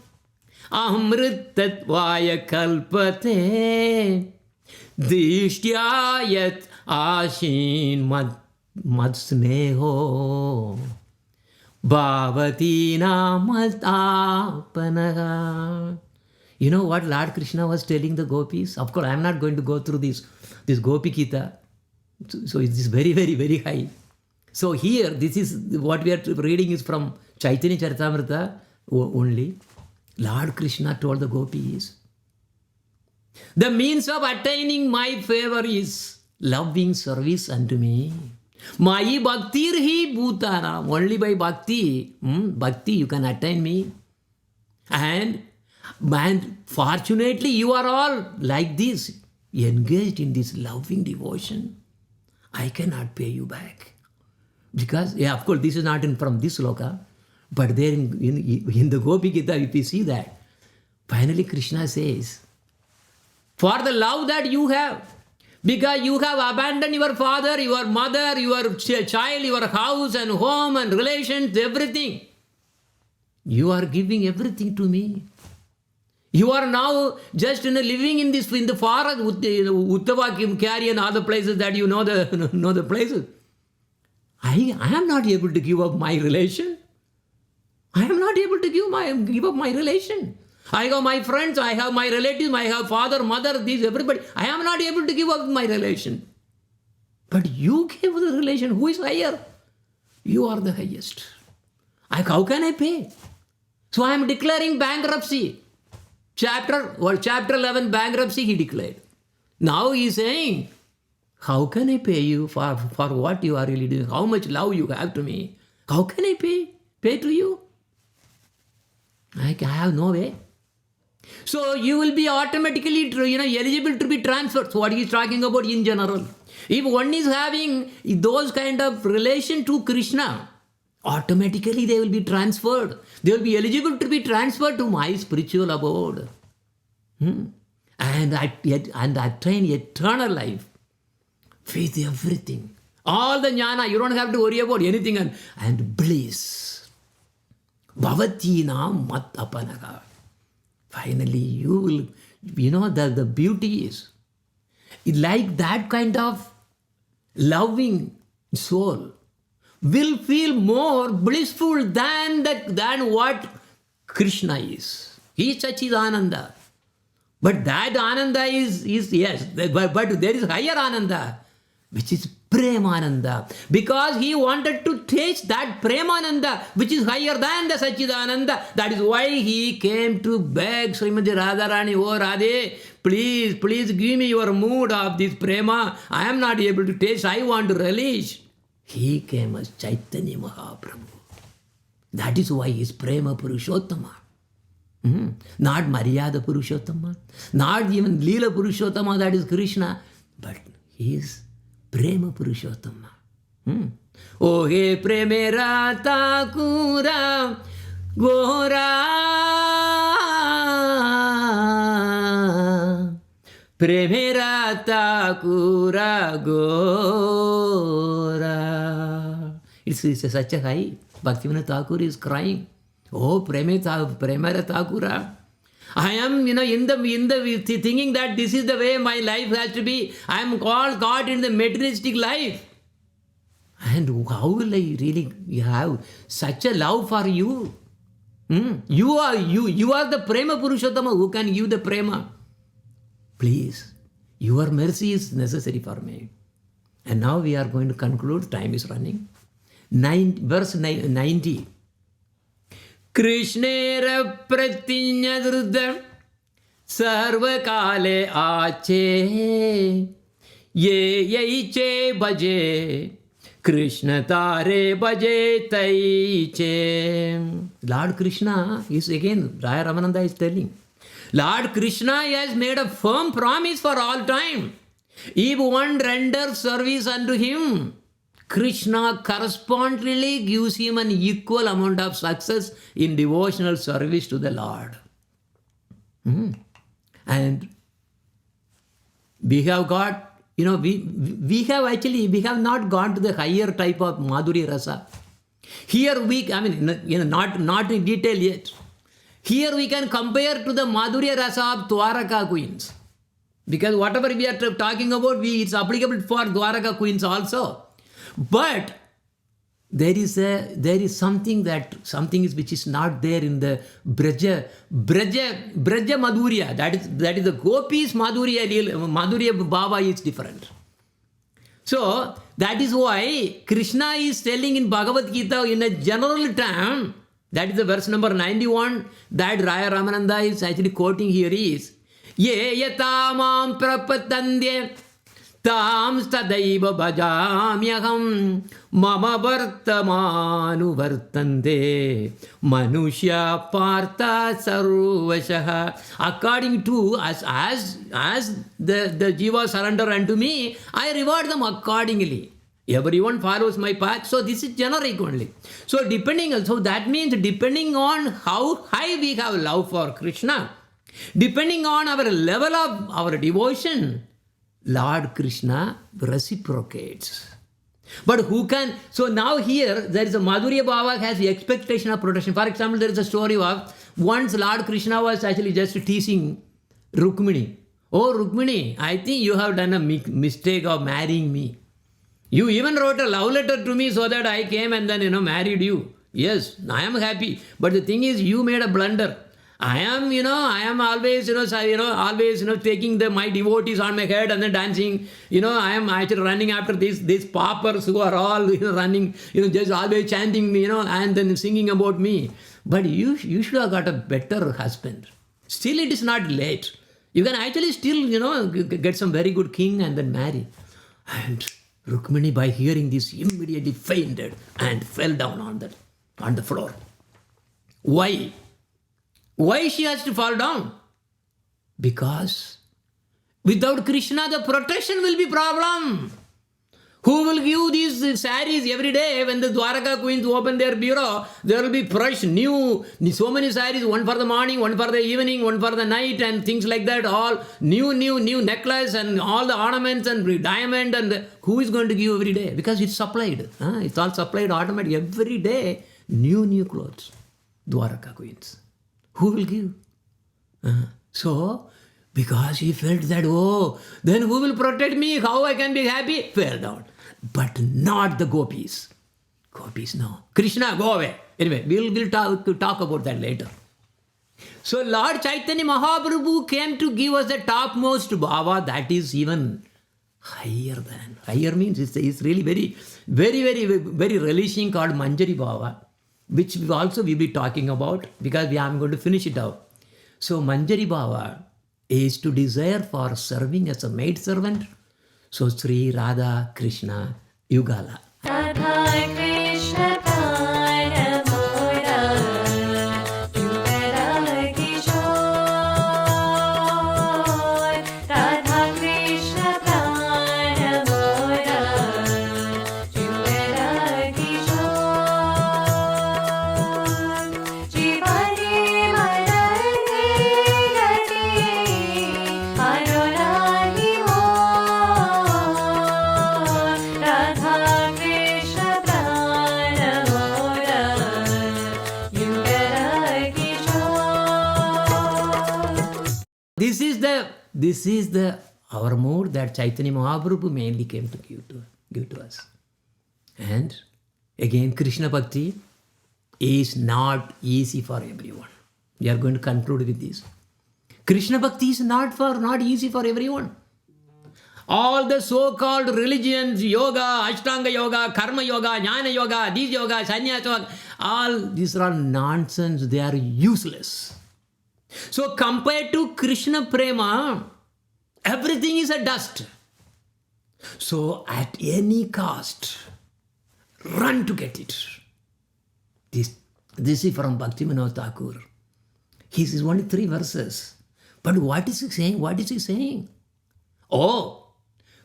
amrittatvaya kalpate dishyayat ashin madsneho bhavatina matapanaha. You know what Lord Krishna was telling the gopis? Of course, I am not going to go through this Gopi Gita. So it is very, very, very high. So here, this is what we are reading is from Chaitanya Charitamrita only. Lord Krishna told the gopis, the means of attaining my favor is loving service unto me. Mai bhaktir hi bhutanam. Only by bhakti you can attain me. And fortunately, you are all like this, engaged in this loving devotion. I cannot pay you back. Because, of course, this is not from this sloka, but there in the Gopi Gita, if you see that, finally Krishna says, for the love that you have, because you have abandoned your father, your mother, your child, your house and home and relations, everything. You are giving everything to me. You are now just living in the forest, Uttava, Kari and other places that you know the places. I am not able to give up my relation. I am not able to give up my relation. I have my friends, I have my relatives, I have father, mother, this, everybody. I am not able to give up my relation. But you gave the relation. Who is higher? You are the highest. How can I pay? So I am declaring bankruptcy. Chapter 11 bankruptcy he declared. Now he is saying, how can I pay you for what you are really doing? How much love you have to me? How can I pay to you? I have no way. So you will be automatically eligible to be transferred. So what he is talking about in general. If one is having those kind of relation to Krishna, automatically they will be transferred. They will be eligible to be transferred to my spiritual abode. And attain eternal life with everything. All the jnana, you don't have to worry about anything. And bliss. Bhavatina mat apanaga. Finally, you will, the beauty is, like that kind of loving soul will feel more blissful than what Krishna is. He is Sachidananda. But that Ananda is yes, but there is higher Ananda, which is Premananda. Because he wanted to taste that Premananda, which is higher than the Sachidananda. That is why he came to beg Srimati Radharani, oh Radhe, please give me your mood of this Prema. I am not able to taste, I want to relish. He came as Chaitanya Mahaprabhu. That is why he is Prema Purushottama. Not Maryada Purushottama, not even Leela Purushottama, that is Krishna, but he is Prema Purushottama. Oh he Premera Thakura Gora, Premera Thakura Gora. It's such a high. Bhaktivinoda Thakur is crying. Oh, Premera Thakura. I am, in the thinking that this is the way my life has to be. I am caught in the materialistic life. And how will I really have such a love for you? You are the Prema Purushottama who can give the Prema. Please, your mercy is necessary for me. And now we are going to conclude. Time is running. Verse 90. Krishnera pratinyadrudha sarvakale ache ye che bhaje Krishna tare bhaje taiche. Lord Krishna is again, Raya Ramananda is telling, Lord Krishna has made a firm promise for all time. If one renders service unto him, Krishna correspondingly gives him an equal amount of success in devotional service to the Lord. And we have got, we have not gone to the higher type of Madhurya Rasa. Here not in detail yet. Here we can compare to the Madhurya Rasa of Dwaraka queens. Because whatever we are talking about, it's applicable for Dwaraka queens also. But there is something which is not there in the Braja Madhurya. That is the Gopis Madhurya Bhava is different. So that is why Krishna is telling in Bhagavad Gita in a general term, that is the verse number 91 that Raya Ramananda is actually quoting here is Ye yatamam prapatandye Tam stadaiva bhajamyaham mama vartamanu vartande manushya partha sarvashaha. According to as the jiva surrender unto me, I reward them accordingly. Everyone follows my path, so this is generic only. So that means depending on how high we have love for Krishna, depending on our level of our devotion, Lord Krishna reciprocates. But who can? So now here there is a Madhurya Bhava has the expectation of protection. For example, there is a story of once Lord Krishna was actually just teasing Rukmini. Oh Rukmini, I think you have done a mistake of marrying me. You even wrote a love letter to me so that I came and then married you. Yes, I am happy. But the thing is, you made a blunder. I am always, taking my devotees on my head and then dancing. I am actually running after these paupers who are all running, just always chanting me, and then singing about me. But you should have got a better husband. Still, it is not late. You can actually still, get some very good king and then marry. And Rukmini, by hearing this, immediately fainted and fell down on the floor. Why? Why she has to fall down? Because without Krishna, the protection will be problem. Who will give these saris every day when the Dwaraka queens open their bureau? There will be fresh, new, so many saris, one for the morning, one for the evening, one for the night, and things like that. All new necklace and all the ornaments and diamond. And who is going to give every day? Because it's supplied. It's all supplied automatically. Every day, new clothes. Dwaraka queens. Who will give? So, because he felt that, then who will protect me? How I can be happy? Fell down. But not the gopis. Gopis, no. Krishna, go away. Anyway, we'll talk about that later. So Lord Chaitanya Mahaprabhu came to give us the topmost bhava that is even higher than. Higher means it's really very relishing called Manjari bhava, which we also will be talking about because I'm going to finish it out. So Manjari bhava is to desire for serving as a maid servant. So Sri Radha Krishna Yugala. Radha Krishna Prana Mora, Yugala Kishore. Radha Krishna Prana Mora, Yugala Kishore. Jivani Marani Gati, Anuragi More. Radha Krishna Prana Mora, Yugala Kishore. This is the our mood that Chaitanya Mahaprabhu mainly came to give to us. And again, Krishna Bhakti is not easy for everyone. We are going to conclude with this. Krishna Bhakti is not easy for everyone. All the so-called religions, yoga, Ashtanga yoga, Karma yoga, Jnana yoga, this yoga, Sannyasa yoga, all these are all nonsense. They are useless. So compared to Krishna Prema, everything is a dust. So at any cost, run to get it. This is from Bhaktivinoda Thakur. He says only 3 verses. But what is he saying? What is he saying? Oh,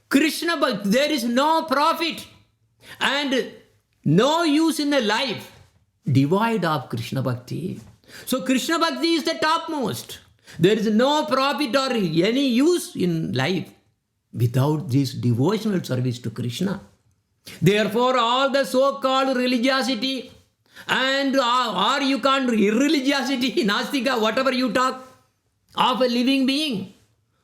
Krishna Bhakti, there is no profit and no use in the life devoid of Krishna Bhakti. So Krishna Bhakti is the topmost. There is no profit or any use in life without this devotional service to Krishna. Therefore, all the so-called religiosity and or you can't irreligiosity, Nastika, whatever you talk of a living being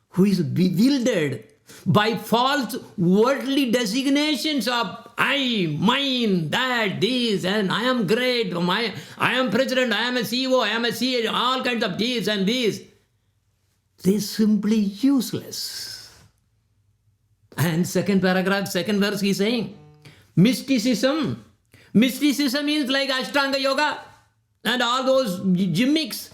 who is bewildered by false worldly designations of I, mine, that, this, and I am great, I am president, I am a CEO, I am a CEO, all kinds of this and this. They're simply useless. And second paragraph, second verse, he's saying, mysticism. Mysticism means like Ashtanga yoga and all those gimmicks.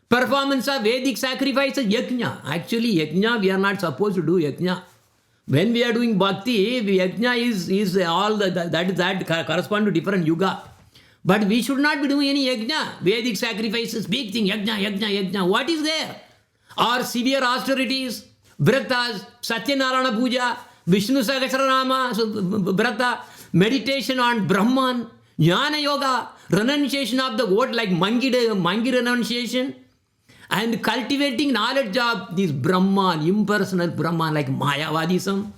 Performance of Vedic sacrifices, yajna. Actually, yajna, we are not supposed to do yajna. When we are doing bhakti, yajna is all that correspond to different yuga. But we should not be doing any yajna. Vedic sacrifices, big thing, yajna. What is there? Or severe austerities, vratas, Satyanarayana puja, Vishnu Sahasranama, vrata, meditation on Brahman, Jnana yoga, renunciation of the word like Mangi renunciation, and cultivating knowledge of this Brahman, impersonal Brahman like Mayavadism.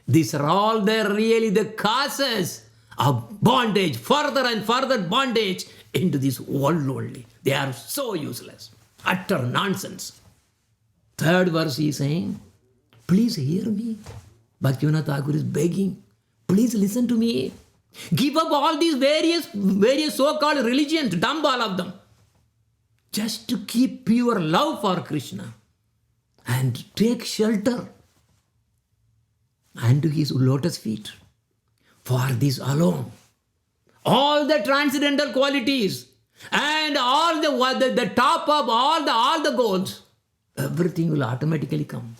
These are all really the causes of bondage, further and further bondage into this world only. They are so useless, utter nonsense. Third verse he is saying, please hear me. Bhaktivinoda Thakur is begging, please listen to me. Give up all these various so-called religions, dump all of them. Just to keep pure love for Krishna and take shelter under his lotus feet. For this alone, all the transcendental qualities and all the top of all the goals, everything will automatically come.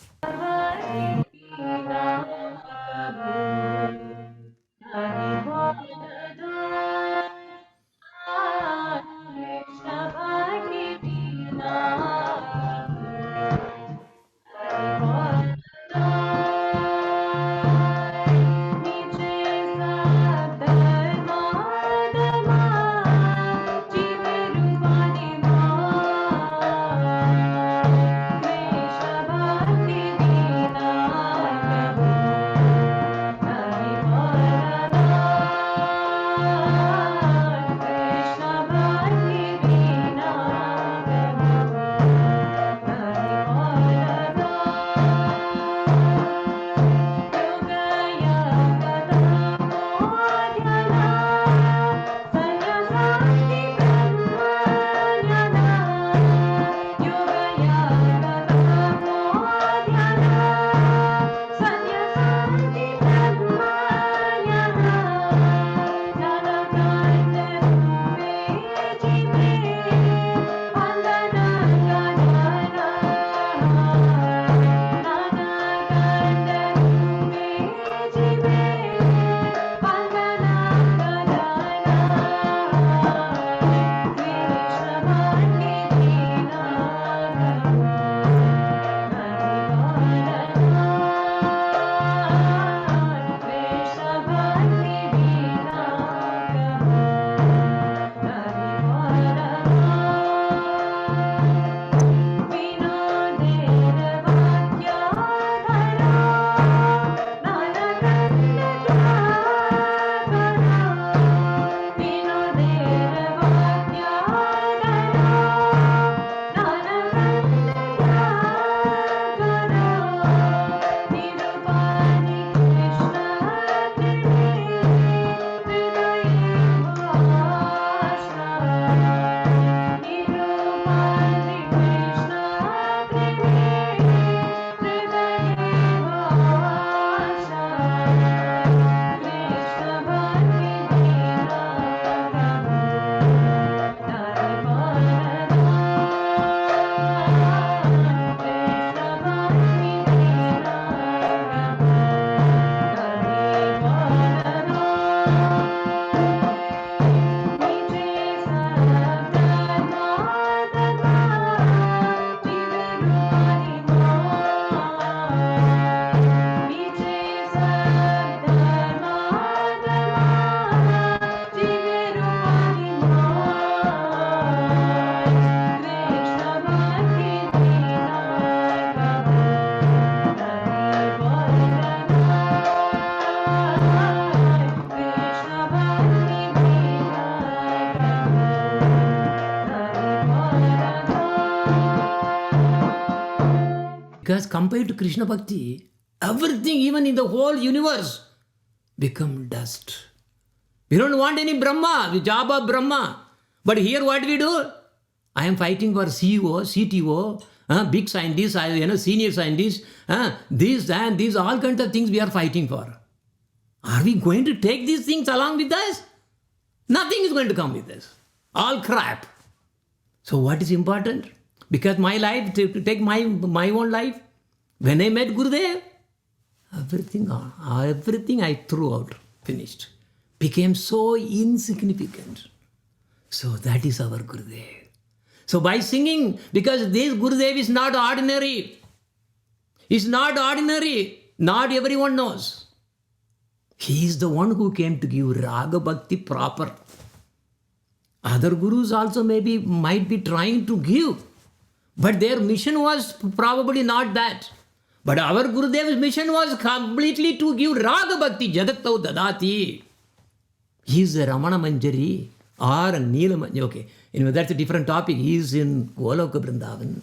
Because compared to Krishna Bhakti, everything, even in the whole universe, become dust. We don't want any Brahma, the job of Brahma. But here what we do? I am fighting for CEO, CTO, big scientists, senior scientists, these and these, all kinds of things we are fighting for. Are we going to take these things along with us? Nothing is going to come with us. All crap. So what is important? Because my life, to take my own life, when I met Gurudev, everything I threw out, finished, became so insignificant. So that is our Gurudev. So by singing, because this Gurudev is not ordinary. He's not ordinary. Not everyone knows. He is the one who came to give Raga Bhakti proper. Other gurus also might be trying to give, but their mission was probably not that. But our Gurudev's mission was completely to give Raga Bhakti, Jagatau Dadati. He is a Ramana Manjari or a Neela Manjari. Okay, anyway, that's a different topic. He is in Goloka Vrindavan.